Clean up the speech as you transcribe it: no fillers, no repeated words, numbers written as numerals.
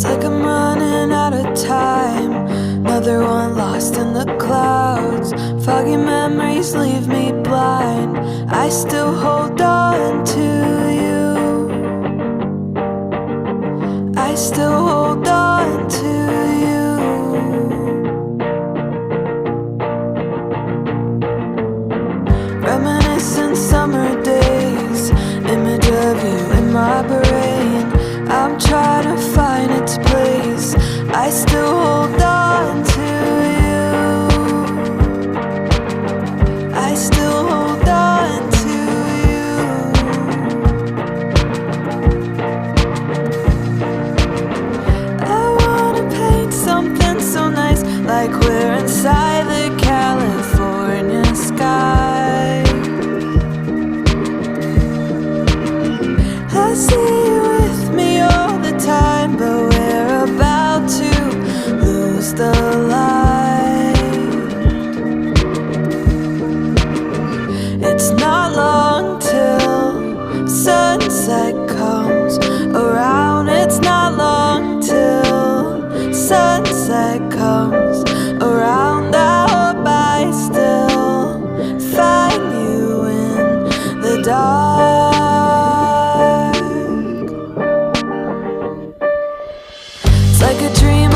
like I'm running out of time. Another one lost in the clouds. Foggy memories leave me blind. I still hold on to you. I still hold on to you. Reminiscent summer days, image of you in my brain. I'm trying to find its place. I still hold on to you. I still hold on to you. I wanna paint something so nice, like we're inside the California sky. I see you with me all the time, but we're about to lose the light. It's not long till sunset comes around. It's not long till sunset comes around. I hope I still find you in the dark. It's like a dream